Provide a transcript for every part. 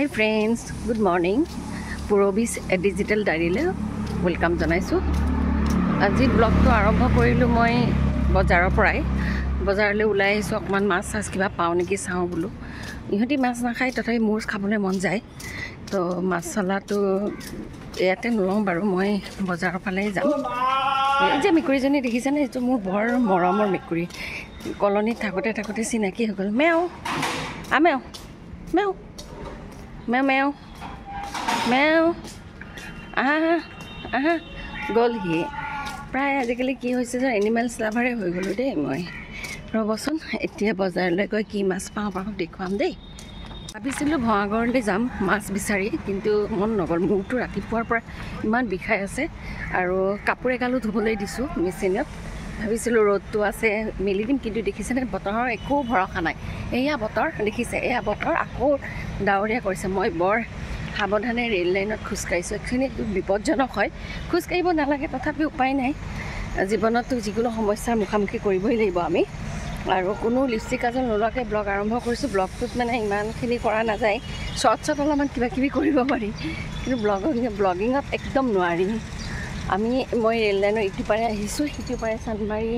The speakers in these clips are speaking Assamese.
Hi friends, good morning. Purobis digital diary le welcome janaisu. Aji blog to arambho korilu moi bazarar porai. Bazar le ulai aisu okman mas sas kiba pau neki sao bulu. Ihoti mas na khai tothai murs khabole mon jai. To masala to eate nulong baru moi bazarar phale jam. Ei je mikuri joni dekhise na eto mur bor moramor mikuri. Koloni thakote sinaki hogol meow. Ameo. Meow. Meow meow. Meow. Aha. Gol hi. Pray আজিকালি কি হৈছে যে এনিমেলস লাভাৰে হৈ গলো দেই মই ৰবচোন এতিয়া বজাৰলৈ গৈ কি মাছ পাওঁ দেখুৱাম দেই ভাবিছিলো ভঙাগড়লৈ যাম মাছ বিচাৰি কিন্তু মন নগল মুৰটো ৰাতিপুৱাৰ পৰা ইমান বিষাই আছে আৰু কাপোৰ এগালো ধুবলৈ দিছো মেচিনত ভাবিছিলো ৰ'দটো আছে মেলি দিম কিন্তু দেখিছেনে বতৰৰ একো ভৰসা নাই এয়া বতৰ দেখিছে এয়া বতৰ আকৌ ডাৱৰীয়া কৰিছে মই বৰ সাৱধানে ৰেল লাইনত খুজকাইছো একচুৱেলি বিপদজনক হয় খুজকাইব নালাগে তথাপি উপায় নাই জীৱনতো যিকোনো সমস্যাৰ মুখামুখি কৰিবই লাগিব আমি আৰু কোনো লিপষ্টিক কাজল নলোৱাকৈ ব্লগ আৰম্ভ কৰিছোঁ ব্লগটোত মানে ইমানখিনি কৰা নাযায় শ্বৰ্টছত অলপমান কিবা কিবি কৰিব পাৰি কিন্তু ব্লগিঙত একদম নোৱাৰি মই ৰেল লাইনৰ ইটো পাৰে আহিছোঁ সিটো পাৰে চান্দমাৰী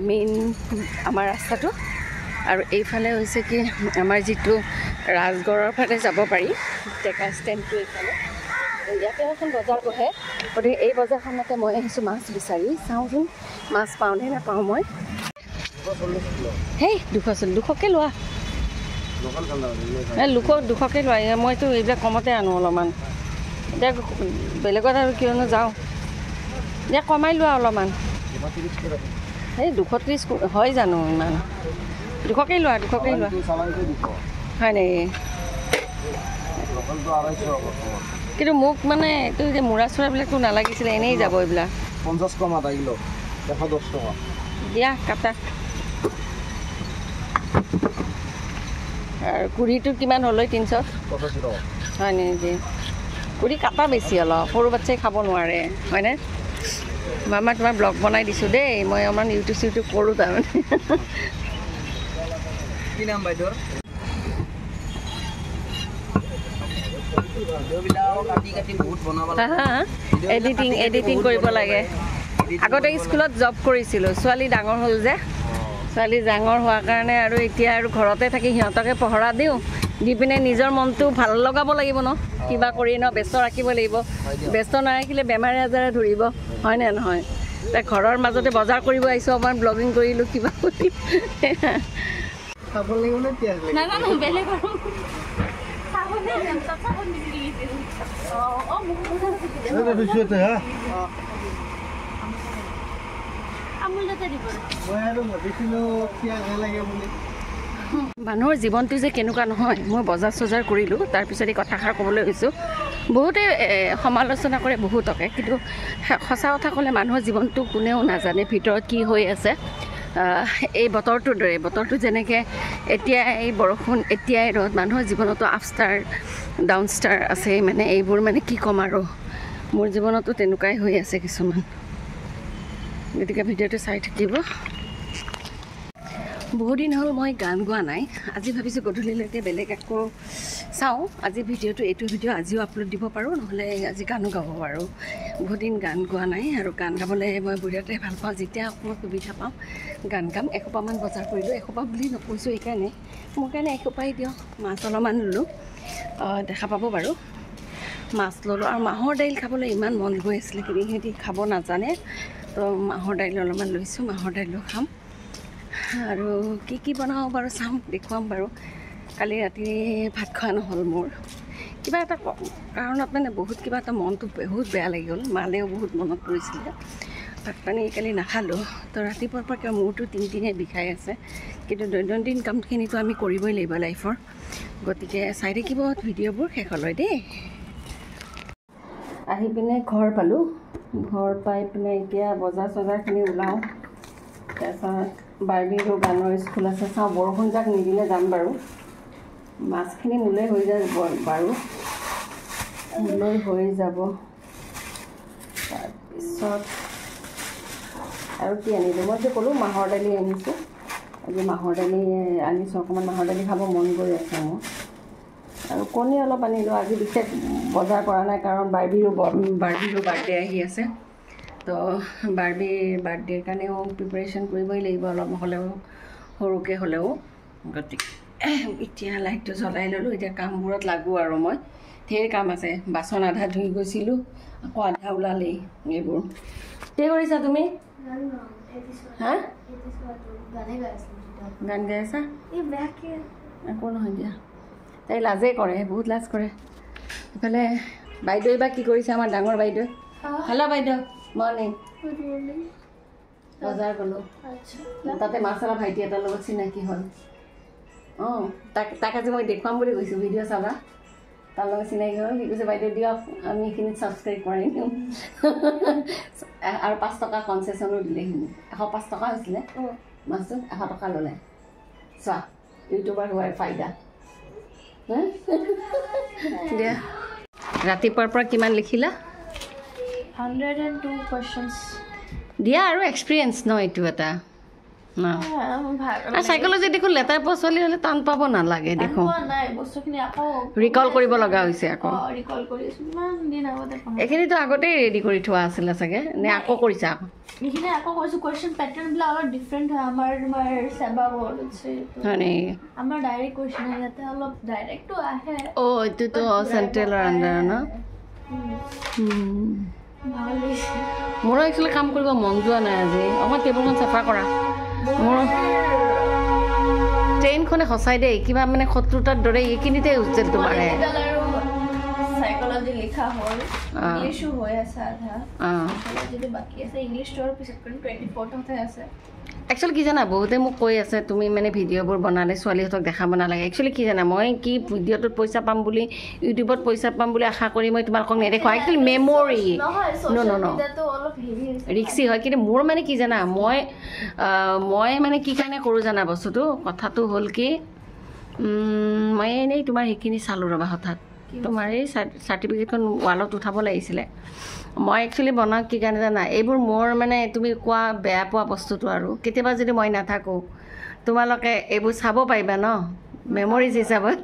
মেইন আমাৰ ৰাস্তাটো আৰু এইফালে হৈছে কি আমাৰ যিটো ৰাজগড়ৰ ফালে যাব পাৰি টেকা ষ্টেণ্ডটো এইফালে ইয়াতে এখন বজাৰ বহে গতিকে এই বজাৰখনতে মই আহিছোঁ মাছ বিচাৰি চাওঁচোন মাছ পাওঁ নে নাপাওঁ মই হেই 200কে লোৱা দুশকে লোৱা মইতো এইবিলাক কমতে আনো অলপমান এতিয়া বেলেগত আৰু কিয়নো যাওঁ এতিয়া কমাই লোৱা অলপমান এই 230 হয় জানো ইমান 200কে লোৱা হয় নেকি কিন্তু মোক মানে এইটো যে মুৰা চুৰাবিলাকতো নালাগিছিলে এনেই যাব এইবিলাক 50 কম আধা কিলো 110 টকা দিয়া কাটা আৰু কুৰিটো কিমান হ'লে 300 হয় নেকি কুৰি কাটা বেছি অলপ সৰু বাচ্চাই খাব নোৱাৰে হয়নে মামা তোমাৰ ব্লগ বনাই দিছোঁ দেই মই অকণমান ইউটিউব কৰোঁ তাৰমানে কি নাম বাইদেউৰ এডিটিং কৰিব লাগে আগতে স্কুলত জব কৰিছিলোঁ ছোৱালী ডাঙৰ হ'ল যে ছোৱালী ডাঙৰ হোৱাৰ কাৰণে আৰু এতিয়া আৰু ঘৰতে থাকি সিহঁতকে পহৰা দিওঁ দি পিনে নিজৰ মনটো ভাল লগাব লাগিব ন কিবা কৰি ন ব্যস্ত ৰাখিব লাগিব ব্যস্ত নাৰাখিলে বেমাৰে আজাৰে ধৰিব হয়নে নহয় তাই ঘৰৰ মাজতে বজাৰ কৰিব আহিছোঁ অকণমান ব্লগিং কৰিলোঁ কিবা কৰি খাব লাগিব নে পিয়াজ লাগিব নাজানো বেলেগ মানুহৰ জীৱনটো যে কেনেকুৱা নহয় মই বজাৰ চজাৰ কৰিলোঁ তাৰপিছত এই কথাষাৰ ক'বলৈ গৈছোঁ বহুতে সমালোচনা কৰে বহুতকে কিন্তু সঁচা কথা ক'লে মানুহৰ জীৱনটো কোনেও নাজানে ভিতৰত কি হৈ আছে এই বতৰটোৰ দৰে বতৰটো যেনেকৈ এতিয়া এই বৰষুণ এতিয়াই ৰ'দ মানুহৰ জীৱনতো আপ ষ্টাৰ ডাউন ষ্টাৰ আছে মানে এইবোৰ মানে কি ক'ম আৰু মোৰ জীৱনতো তেনেকুৱাই হৈ আছে কিছুমান গতিকে ভিডিঅ'টো চাই থাকিব বহুত দিন হ'ল মই গান গোৱা নাই আজি ভাবিছোঁ গধূলিলৈকে বেলেগ আকৌ চাওঁ আজি এইটো ভিডিঅ' আজিও আপলোড দিব পাৰোঁ নহ'লে আজি গানো গাব পাৰোঁ বহুত দিন গান গোৱা নাই আৰু গান গাবলৈ মই বিৰাটেই ভাল পাওঁ যেতিয়া অকণমান সুবিধা পাওঁ গান গাম এসোপামান বজাৰ কৰিলোঁ এসোপা বুলি নকৈছোঁ সেইকাৰণে মোৰ কাৰণে এসোপাই দিয়ক মাছ অলপমান ল'লোঁ দেখা পাব বাৰু মাছ ল'লোঁ আৰু মাহৰ দাইল খাবলৈ ইমান মন গৈ আছিলে কিন্তু সিহঁতি খাব নাজানে তো মাহৰ দাইল অলপমান লৈছোঁ মাহৰ দাইলো খাম আৰু কি বনাওঁ বাৰু চাম দেখুৱাম বাৰু কালি ৰাতি ভাত খোৱা নহ'ল মোৰ কিবা এটা কাৰণত মানে বহুত কিবা এটা মনটো বহুত বেয়া লাগি গ'ল মালেও বহুত মনত পৰিছিলে ভাত পানী কালি নাখালোঁ তো ৰাতিপুৱাৰ পৰা কিবা মূৰটো তিনিদিনে বিষাই আছে কিন্তু দৈনন্দিন কামখিনিতো আমি কৰিবই লাগিব লাইফৰ গতিকে চাই থাকিব ভিডিঅ'বোৰ শেষলৈ দেই আহি পিনে ঘৰ পালোঁ ঘৰ পাই পিনে এতিয়া বজাৰ চজাৰখিনি ওলাওঁ তাৰপিছত বাৰ্বিৰো গানৰ স্কুল আছে চাওঁ বৰষুণ যাক নিদিলে যাম বাৰু মাছখিনি মোলৈ হৈ যায় বাৰু মোলৈ হৈ যাব তাৰপিছত আৰু কি আনিলোঁ মই যে ক'লোঁ মাহৰ দালি আনিছোঁ আজি মাহৰ দালি আনিছোঁ অকণমান মাহৰ দালি খাব মন গৈ আছে মোৰ আৰু কণী অলপ আনিলোঁ আজি বিশেষ বজাৰ কৰা নাই কাৰণ বাৰ্বিৰো বাৰ্থডে আহি আছে তো বাৰ্বিৰ বাৰ্থডেৰ কাৰণেও প্ৰিপাৰেশ্যন কৰিবই লাগিব অলপ হ'লেও সৰুকৈ হ'লেও গতিকে এতিয়া লাইটটো জ্বলাই ল'লোঁ এতিয়া কামবোৰত লাগোঁ আৰু মই ঢেৰ কাম আছে বাচন আধা ধুই গৈছিলোঁ আকৌ আধা ওলালেই এইবোৰ কি কৰিছা তুমি হা গান গাই আছা একো নহয় দিয়া তাই লাজেই কৰে বহুত লাজ কৰে ইফালে বাইদেউ বা কি কৰিছে আমাৰ ডাঙৰ বাইদেউ হেল্ল' বাইদেউ মৰ্ণিং বজাৰ গ'লোঁ তাতে মাছলা ভাইটি এটাৰ লগত চিনাকি হ'ল অঁ তাক আজি মই দেখুৱাম বুলি কৈছোঁ ভিডিঅ' চাবা তাৰ লগত চিনাকি হ'ল সি কৈছে বাইদেউ দিয়ক আমি এইখিনিত ছাবস্ক্ৰাইব কৰিম আৰু 5 টকা কনচেশ্যনো দিলে সিনি 105 টকা হৈছিলে মাছটো 100 টকা ল'লে চোৱা ইউটিউবাৰ হোৱাৰ ফাইদা দিয়া ৰাতিপুৱাৰ পৰা কিমান লিখিলা 102 questions দিয়া আৰু এক্সপিৰিয়েঞ্চ ন এইটো এটা ন সাইকোলজি দেখোন লেটাৰ পছলি হ'লে টান পাব নালাগে দেখোন ৰিকল কৰিব লগা হৈছে আকৌ এইখিনিতো আগতেই ৰেডি কৰি থোৱা আছিলে চাগে নে আকৌ কৰিছা এইখিনি আকৌ কৈছো কোৱেশ্চন প্যাটাৰ্নবিলাক অলপ ডিফাৰেণ্ট হয় আমাৰ সেবা বৰ্ড আছে মানে আমাৰ ডাইৰেক্ট কোৱেশ্চন ইয়াতে অলপ ডাইৰেক্টটো আহে এইটোতো চেণ্ট্ৰেলৰ আণ্ডাৰ ন মোৰ একচুৱেলি কাম কৰিব মন যোৱা নাই আজি অকণমান টেবুলখন চাফা কৰা মোৰ ট্ৰেইনখনে সঁচাই দেই কিবা মানে শত্ৰুতাৰ দৰে এইখিনিতে হোষ্টেলটো মাৰে সাইকোলজি লিখা হ'ল ইংলিছো হৈ আছে আধা যদি বাকি আছে ইংলিছটো আৰু পিছত 24 হতে আছে একচুৱেলি কি জানা বহুতে মোক কৈ আছে তুমি মানে ভিডিঅ'বোৰ বনালে ছোৱালীহঁতক দেখাব নালাগে একচুৱেলি কি জানা মই কি ভিডিঅ'টোত পইচা পাম বুলি ইউটিউবত পইচা পাম বুলি আশা কৰি মই তোমালোকক নেদেখুৱাওঁ একচুৱেলি মেমৰি ৰিক্সি হয় কিন্তু মোৰ মানে কি জানা মই মানে কি কাৰণে কৰোঁ জানা বস্তুটো কথাটো হ'ল কি মই এনেই তোমাৰ সেইখিনি চালোঁ ৰ'বা হঠাৎ তোমাৰ এই চাৰ্টিফিকেটখন ৱালত উঠাব লাগিছিলে মই একচুৱেলি বনাওঁ কি কাৰণে জানা এইবোৰ মোৰ মানে তুমি কোৱা বেয়া পোৱা বস্তুটো আৰু কেতিয়াবা যদি মই নাথাকোঁ তোমালোকে এইবোৰ চাব পাৰিবা ন মেমৰিজ হিচাপত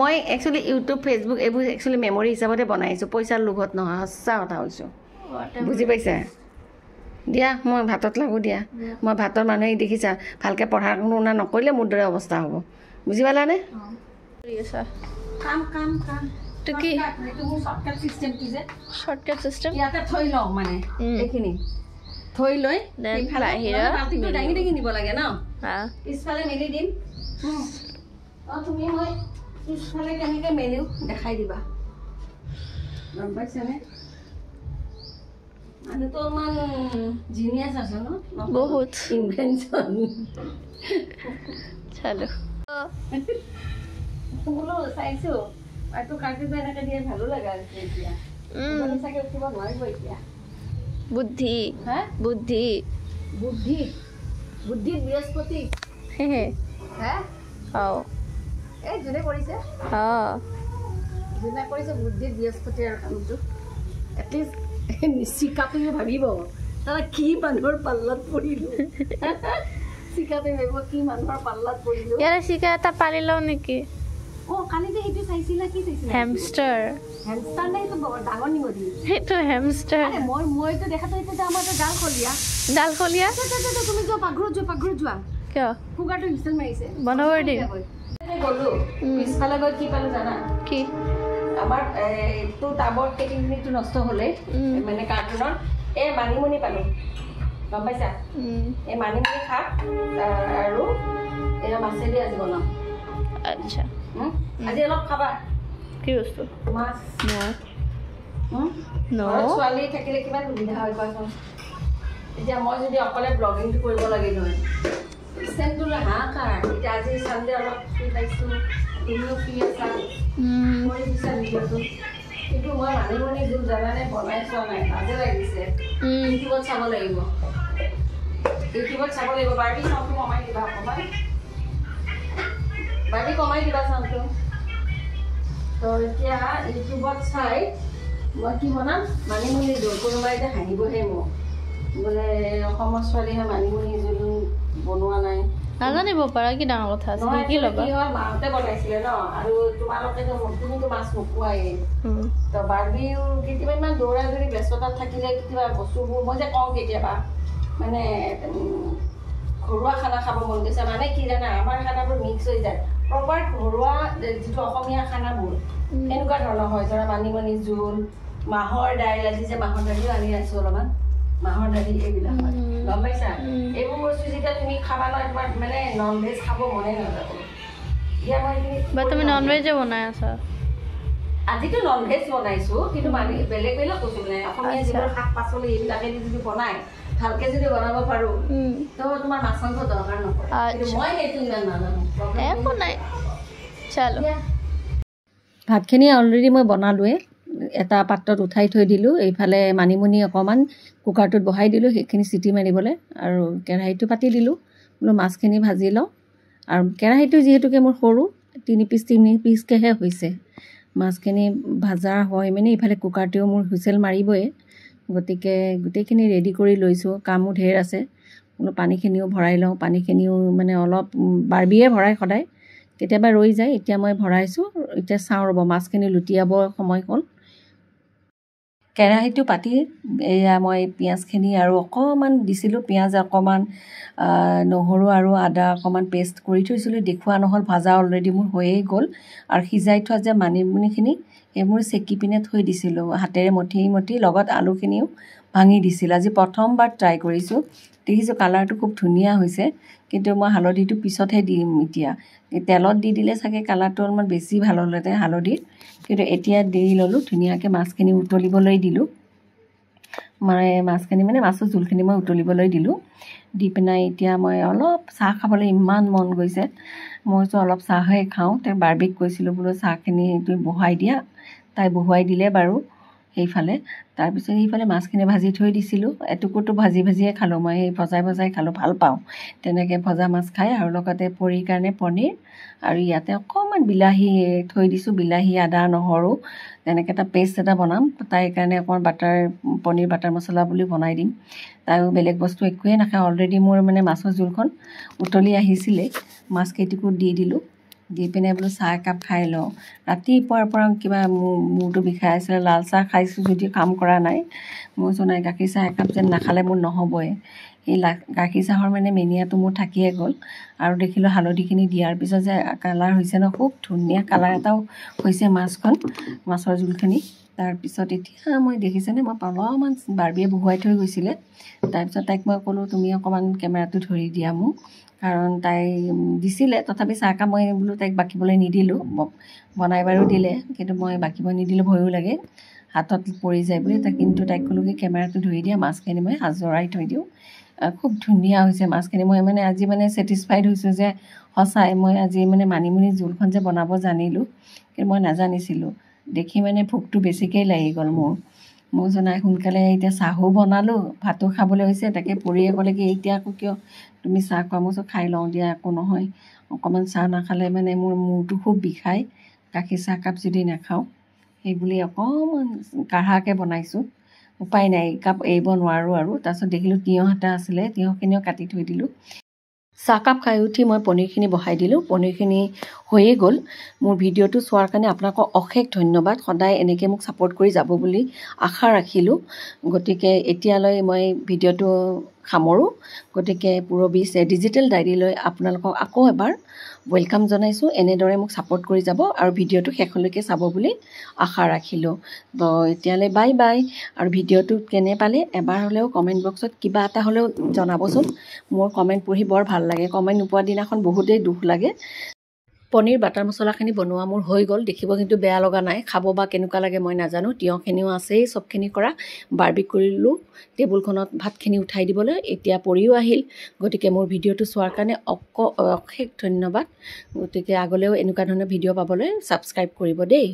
মই একচুৱেলি ইউটিউব ফেচবুক এইবোৰ একচুৱেলি মেমৰি হিচাপতে বনাইছোঁ পইচাৰ লোভত নহয় সঁচা কথা কৈছোঁ বুজি পাইছা দিয়া মই ভাতত লাগোঁ দিয়া মই ভাতৰ মানুহে দেখিছা ভালকৈ পঢ়া শুনা নকৰিলে মোৰ দৰে অৱস্থা হ'ব বুজি পালানে কাম তো কি এইটো মোৰ শৰ্টকাট চিষ্টেমটো যে শৰ্টকাট চিষ্টেম ইয়াতে থৈ লওঁ মানে এইখিনি থৈ লৈ বাল্টিংটো দাঙি দাঙি নিব লাগে ন পিছফালে মেলি দিম তুমি মই পিছফালে কেনেকৈ মেলিও দেখাই দিবা গম পাইছানে মানুহটো ইমান জিনিয়াছ আছে ন বহুত ইনভেনশ্যন চালো বোলো চাইছোঁ আৰু কাৰ্টুনটো এনেকৈ দিয়ে ভালো লগা হৈছে এতিয়া চাগে উঠিব নোৱাৰিব এতিয়া বুদ্ধি হা বুদ্ধি বুদ্ধিত বৃহস্পতি হা এই যোনে কৰিছে বুদ্ধিত বৃহস্পতি আৰু কামটো এটলিষ্ট চিকাটোৱে ভাবিব তাৰ কি মানুহৰ পাল্লাত পৰিলোঁ চিকাটোৱে ভাবিব কি মানুহৰ পাল্লাত পৰিলোঁ ইয়াৰে চিকা এটা পালি লওঁ নেকি কালি যে সেইটো চাইছিলা কি চাইছিলা হেমষ্টাৰ নে সেইটো ডাঙৰ নিমদি সেইটো হেমষ্টাৰ মইতো দেখাতো এইটো যে আমাৰ ডালখলীয়া তুমি যোৱা পাকঘৰত যোৱা কিয় কুকাৰটো হুইচেল মাৰিছে বন্ধ কৰি দিম গ'লো পিছফালে গৈ কি পালোঁ জানা কি আমাৰ এইটো টাবৰ খেতিখিনিটো নষ্ট হ'লেই মানে কাৰ্টুনৰ এই মানিমুনি পালোঁ গম পাইছা এই মানিমুনি শাক আৰু এয়া মাছেদি আজি বনাম আচ্ছা আজি অলপ খাবা কি বস্তু মাছ ছোৱালী থাকিলে কিমান সুবিধা হয় কোৱাচোন এতিয়া মই যদি অকলে ব্লগিংটো কৰিব লাগিল হয় চিষ্টেমটো হাহাকাৰ এতিয়া আজি চানডে অলপ ফ্ৰী পাইছোঁ তুমিও ফ্ৰী আছা কৰি দিছা ভিডিঅ'টো কিন্তু মই মানিমুনি জোল জানানে বনাই চোৱা নাই লাজে লাগিছে ইউটিউবত চাব লাগিব বাৰ্বি চাউণ্ডটো কমাই দিবা অকণমান বাৰ্বি কমাই দিবা চাউণ্ডটো তো এতিয়া ইউটিউবত চাই মই কি বনাম মানিমুনি জোল কোনোবাই এতিয়া হাঁহিবহে মোক বোলে অসমৰ ছোৱালীহে মানিমুনি জোল বনোৱা নাই নাজানিব পাৰা কি ডাঙৰ কথা আছে কি ল'বা কি হ'ল মাহঁতে বনাইছিলে ন আৰু তোমালোকে তুমিতো মাছ নোখোৱাই তো বাৰ্বিও কেতিয়াবা ইমান দৌৰা দৌৰি ব্যস্ততাত থাকিলে কেতিয়াবা বস্তুবোৰ মই যে কওঁ কেতিয়াবা মানে ঘৰুৱা খানা খাব মন গৈছে মানে কি জানা আমাৰ খানাবোৰ মিক্স হৈ যায় প্ৰপাৰ ঘৰুৱা যিটো অসমীয়া খানাবোৰ এনেকুৱা ধৰণৰ হয় ধৰা মানিমুনি জোল মাহৰ দাইল আজি যে মাহৰ দাইলো আনি আছোঁ অলপমান মাহৰ দালি এইবিলাক হয় গম পাইছা এইবোৰ বস্তু যেতিয়া তুমি খাবা নহয় তোমাৰ মানে নন ভেজ খাব মনে নাযাব এতিয়া মই বা তুমি নন ভেজে বনাই আছা আজিতো নন ভেজ বনাইছোঁ কিন্তু মানে বেলেগ বেলেগ কৈছোঁ মানে অসমীয়া যিবোৰ শাক পাচলি এইবিলাকেদি যদি বনাই ভালকৈ যদি বনাব পাৰোঁ তো তোমাৰ মাছ মাংস দৰকাৰ নপৰে কিন্তু মই সেইটো ইমান নাজানো একো নাই চলো ভাতখিনি অলৰেডি মই বনালোৱে এটা পাত্ৰত উঠাই থৈ দিলোঁ এইফালে মানিমুনি অকণমান কুকাৰটোত বহাই দিলোঁ সেইখিনি চিটি মাৰিবলৈ আৰু কেৰাহীটো পাতি দিলোঁ বোলো মাছখিনি ভাজি লওঁ আৰু কেৰাহীটো যিহেতুকে মোৰ সৰু 3 পিচকৈহে হৈছে মাছখিনি ভাজা হয় মানে ইফালে কুকাৰটোৱেও মোৰ হুইচেল মাৰিবই গতিকে গোটেইখিনি ৰেডি কৰি লৈছোঁ কামো ঢেৰ আছে বোলো পানীখিনিও ভৰাই লওঁ পানীখিনিও মানে অলপ বাৰ্বিয়ে ভৰাই সদায় কেতিয়াবা ৰৈ যায় এতিয়া মই ভৰাইছোঁ এতিয়া চাওঁ ৰ'ব মাছখিনি লুটিয়াবৰ সময় হ'ল কেৰাহীটো পাতি এয়া মই পিঁয়াজখিনি আৰু অকণমান দিছিলোঁ পিঁয়াজ অকণমান নহৰু আৰু আদা অকণমান পেষ্ট কৰি থৈছিলোঁ দেখুওৱা নহ'ল ভাজা অলৰেডি মোৰ হৈয়ে গ'ল আৰু সিজাই থোৱা যে মানিমুনিখিনি সেইবোৰ চেকি পিনে থৈ দিছিলোঁ হাতেৰে মঠি লগত আলুখিনিও ভাঙি দিছিলোঁ আজি প্ৰথমবাৰ ট্ৰাই কৰিছোঁ দেখিছোঁ কালাৰটো খুব ধুনীয়া হৈছে কিন্তু মই হালধিটো পিছতহে দিম এতিয়া তেলত দি দিলে চাগে কালাৰটো অলপমান বেছি ভাল হ'লহেঁতেন হালধিৰ কিন্তু এতিয়া দি ল'লোঁ ধুনীয়াকৈ মাছখিনি উতলিবলৈ দিলোঁ মানে মাছখিনি মানে মাছৰ জোলখিনি মই উতলিবলৈ দিলোঁ দি পিনাই এতিয়া মই অলপ চাহ খাবলৈ ইমান মন গৈছে মই অলপ চাহে খাওঁ তাই বাৰ্বিক কৈছিলোঁ বোলো চাহখিনি তুমি বহাই দিয়া তাই বহুৱাই দিলে বাৰু সেইফালে তাৰপিছত সেইফালে মাছখিনি ভাজি থৈ দিছিলোঁ এটুকুৰটো ভাজিয়ে খালোঁ মই সেই ভজাই খালোঁ ভাল পাওঁ তেনেকৈ ভজা মাছ খাই আৰু লগতে পৰীৰ কাৰণে পনীৰ আৰু ইয়াতে অকণমান বিলাহী থৈ দিছোঁ বিলাহী আদা নহৰু তেনেকৈ এটা পেষ্ট এটা বনাম তাইৰ কাৰণে অকণমান পনীৰ বাটাৰ মছলা বুলি বনাই দিম তাইও বেলেগ বস্তু একোৱেই নাখায় অলৰেডি মোৰ মানে মাছৰ জোলখন উতলি আহিছিলে মাছ কেইটুকুৰ দি দিলোঁ দি পিনে বোলো চাহ একাপ খাই লওঁ ৰাতিপুৱাৰ পৰা কিবা মূৰটো বিষাই আছিলে লাল চাহ খাইছোঁ যদিও কাম কৰা নাই মই জনাই গাখীৰ চাহ একাপ যেন নাখালে মোৰ নহ'বই এই গাখীৰ চাহৰ মানে মেনিয়াটো মোৰ থাকিয়ে গ'ল আৰু দেখিলোঁ হালধিখিনি দিয়াৰ পিছত যে কালাৰ হৈছে ন খুব ধুনীয়া কালাৰ এটাও হৈছে মাছৰ জোলখিনি তাৰপিছত এতিয়া মই দেখিছেনে মই অলপমান বাৰ্বিয়ে বহুৱাই থৈ গৈছিলে তাৰপিছত তাইক মই ক'লোঁ তুমি অকণমান কেমেৰাটো ধৰি দিয়া মোক কাৰণ তাই দিছিলে তথাপি চাহকাপ মই বোলো তাইক বাকিবলৈ নিদিলোঁ বনাই বাৰু দিলে কিন্তু মই বাকিব নিদিলোঁ ভয়ো লাগে হাতত পৰি যায় বুলি কিন্তু তাইক ক'লোঁ কি কেমেৰাটো ধৰি দিয়া মাছখিনি মই সাজৰাই থৈ দিওঁ খুব ধুনীয়া হৈছে মাছখিনি মই মানে আজি মানে ছেটিছফাইড হৈছোঁ যে সঁচাই মই আজি মানে মানিমুনি জোলখন যে বনাব জানিলোঁ কিন্তু মই নাজানিছিলোঁ দেখি মানে ভোকটো বেছিকৈ লাগি গ'ল মোৰ জনাই সোনকালে এতিয়া চাহো বনালোঁ ভাতো খাবলৈ হৈছে তাকে পৰিয়ে ক'লে কি এতিয়া আকৌ কিয় তুমি চাহ খোৱা মই খাই লওঁ দিয়া একো নহয় অকণমান চাহ নাখালে মানে মোৰ মূৰটো খুব বিষায় গাখীৰ চাহকাপ যদি নাখাওঁ সেইবুলি অকণমান কাঢ়াকৈ বনাইছোঁ উপায় নাই কাপ এৰিব নোৱাৰোঁ আৰু তাৰপিছত দেখিলোঁ তিয়ঁহ এটা আছিলে তিয়ঁহখিনিও কাটি থৈ দিলোঁ চাহকাপ খাই উঠি মই পনীৰখিনি বহাই দিলোঁ পনীৰখিনি হৈয়ে গ'ল মোৰ ভিডিঅ'টো চোৱাৰ কাৰণে আপোনালোকক অশেষ ধন্যবাদ সদায় এনেকৈ মোক ছাপোৰ্ট কৰি যাব বুলি আশা ৰাখিলোঁ গতিকে এতিয়ালৈ মই ভিডিঅ'টো সামৰোঁ গতিকে পুৰবী ডিজিটেল ডায়েৰীলৈ আপোনালোকক আকৌ এবাৰ ৱেলকাম জনাইছোঁ এনেদৰে মোক ছাপোৰ্ট কৰি যাব আৰু ভিডিঅ'টো শেষলৈকে চাব বুলি আশা ৰাখিলোঁ তো এতিয়ালৈ বাই বাই আৰু ভিডিঅ'টো কেনে পালে এবাৰ হ'লেও কমেণ্ট বক্সত কিবা এটা হ'লেও জনাবচোন মোৰ কমেণ্ট পঢ়ি বৰ ভাল লাগে কমেণ্ট নোপোৱা দিনাখন বহুতেই দুখ লাগে পনীৰ বাটাৰ মছলাখিনি বনোৱা মোৰ হৈ গ'ল দেখিব কিন্তু বেয়া লগা নাই খাব বা কেনেকুৱা লাগে মই নাজানো তিয়ঁহখিনিও আছেই চবখিনি কৰা বাৰ্বিক কৰিলোঁ টেবুলখনত ভাতখিনি উঠাই দিবলৈ এতিয়া পৰিও আহিল গতিকে মোৰ ভিডিঅ'টো চোৱাৰ কাৰণে অশেষ ধন্যবাদ গতিকে আগলৈও এনেকুৱা ধৰণৰ ভিডিঅ' পাবলৈ ছাবস্ক্ৰাইব কৰিব দেই